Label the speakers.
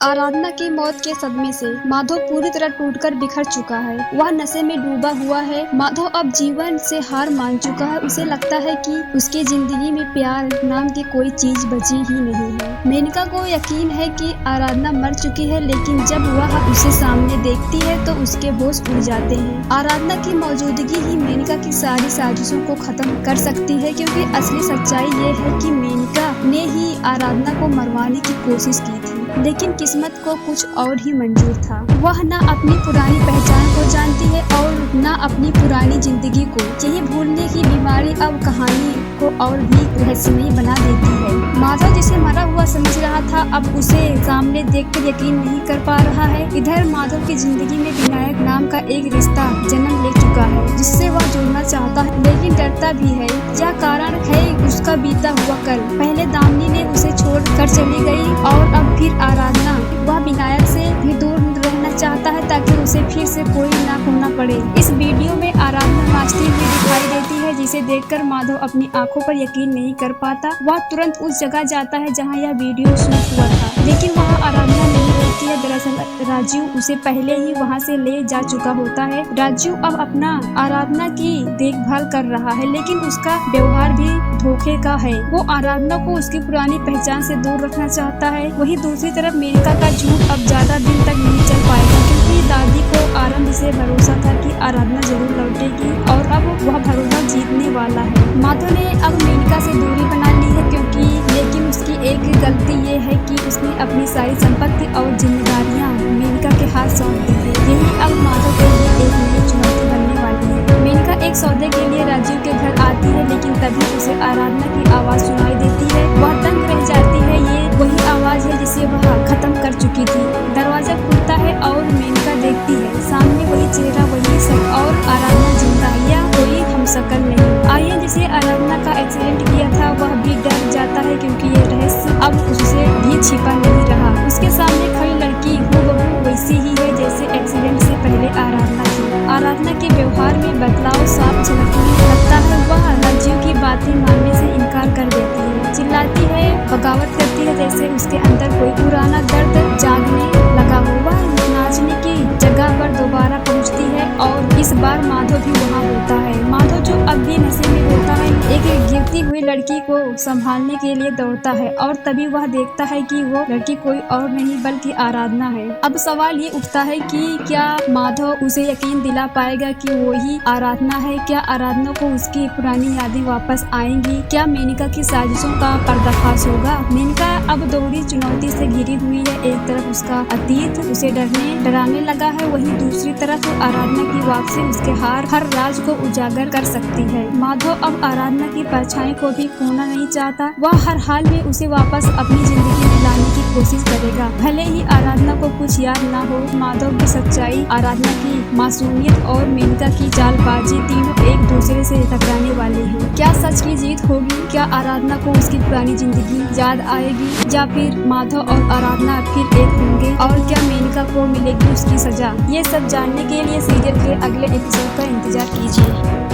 Speaker 1: आराधना की मौत के सदमे से माधव पूरी तरह टूटकर बिखर चुका है। वह नशे में डूबा हुआ है। माधव अब जीवन से हार मान चुका है। उसे लगता है कि उसकी जिंदगी में प्यार नाम की कोई चीज बची ही नहीं है। मेनका को यकीन है कि आराधना मर चुकी है, लेकिन जब वह उसे सामने देखती है तो उसके होश उड़ जाते हैं। आराधना की मौजूदगी ही मेनका की सारी साजिशों को खत्म कर सकती है, क्योंकि असली सच्चाई ये है कि मेनका ने ही आराधना को मरवाने की कोशिश की थी, लेकिन किस्मत को कुछ और ही मंजूर था। वह न अपनी पुरानी पहचान को जानती है और न अपनी पुरानी जिंदगी को। यही भूलने की बीमारी अब कहानी को और भी रहस्यमयी बना देती है। माधव जिसे मरा हुआ समझ रहा था, अब उसे सामने देखकर यकीन नहीं कर पा रहा है। इधर माधव की जिंदगी में विनायक नाम का एक रिश्ता जन्म ले चुका है, जिससे वह जुड़ना चाहता है, लेकिन डरता भी है। क्या कारण है उसका बीता हुआ कल? पहले दामिनी ने उसे छोड़ कर चली गई और अब फिर आराधना। वह विनायक से भी दूर रहना चाहता है ताकि उसे फिर से कोई ना खोना पड़े। इस वीडियो में आराधना नाचती हुई दिखाई देती है, जिसे देखकर माधव अपनी आंखों पर यकीन नहीं कर पाता। वह तुरंत उस जगह जाता है जहां यह वीडियो शूट हुआ था, लेकिन वहां आराधना नहीं होती है। दरअसल राजू उसे पहले ही वहां से ले जा चुका होता है। राजू अब अपना आराधना की देखभाल कर रहा है, लेकिन उसका व्यवहार भी धोखे का है। वो आराधना को उसकी पुरानी पहचान से दूर रखना चाहता है। वहीं दूसरी तरफ मेनका का झूठ अब ज्यादा दिन तक नहीं चल पाएगा, क्योंकि दादी को आरंभ से भरोसा था कि आराधना जरूर लौटेगी और अब वह भरोसा जीतने वाला है। माधव ने अब मेनका से दूरी बना ली है, लेकिन उसकी एक गलती ये है कि उसने अपनी सारी संपत्ति और जिम्मेदारियां मेनका के हाथ सौंप दी है। यही अब माधव के लिए एक नई चुनौती बनने वाली है। मेनका एक सौदे के लिए राजीव के घर आती है, लेकिन तभी उसे आराधना की आवाज सुनाई देती है। वह दंग रह जाती है। ये वही आवाज है जिसे वह खत्म कर चुकी थी। दरवाजा खुलता है और मेनका देखती है सामने वही चेहरा, वही सब, और आराधना जिंदा या कोई हमशक्ल नहीं। आर्यन जिसे आराधना का एक्सीडेंट किया था, वह भी डर जाता है, क्योंकि ये रहस्य अब उससे भी छिपा नहीं रहा। उसके सामने खड़ी लड़की हूबहू वैसी ही है जैसे एक्सीडेंट से पहले आराधना थी। आराधना के व्यवहार में बदलाव साफ झलकने लगता है। वह राजीव की बातें मानने से इनकार कर देती है, चिल्लाती है, बगावत करती है, जैसे उसके अंदर कोई पुराना दर्द जागने लगा हो। वह नाचने की जगह पर दोबारा पहुंचती है और इस बार माधव भी वहां होता है। माधव जो अब भी नशे में होता है, एक गिरती हुई लड़की को संभालने के लिए दौड़ता है और तभी वह देखता है कि वो लड़की कोई और नहीं बल्कि आराधना है। अब सवाल ये उठता है कि क्या माधव उसे यकीन दिला पाएगा कि वो ही आराधना है? क्या आराधना को उसकी पुरानी यादें वापस आएंगी? क्या मेनका की साजिशों का पर्दाफाश होगा? मेनका अब दोहरी चुनौती से घिरी हुई है। एक तरफ उसका अतीत उसे डराने लगा है, वहीं दूसरी तरफ आराधना की वापसी उसके हर राज को उजागर कर सकती है। माधव अब आराधना की परछाई को भी खोना नहीं चाहता। वह हर हाल में उसे वापस अपनी जिंदगी में लाने की कोशिश करेगा, भले ही आराधना को कुछ याद ना हो। माधव की सच्चाई, आराधना की मासूमियत और मेनका की चालबाजी, तीनों एक दूसरे से टकराने वाले हैं। क्या सच की जीत होगी? क्या आराधना को उसकी पुरानी जिंदगी याद आएगी, या फिर माधव और आराधना फिर एक होंगे? और क्या मेनका को मिलेगी उसकी सजा? ये सब जानने के लिए सीरियल के अगले एपिसोड का इंतजार कीजिए।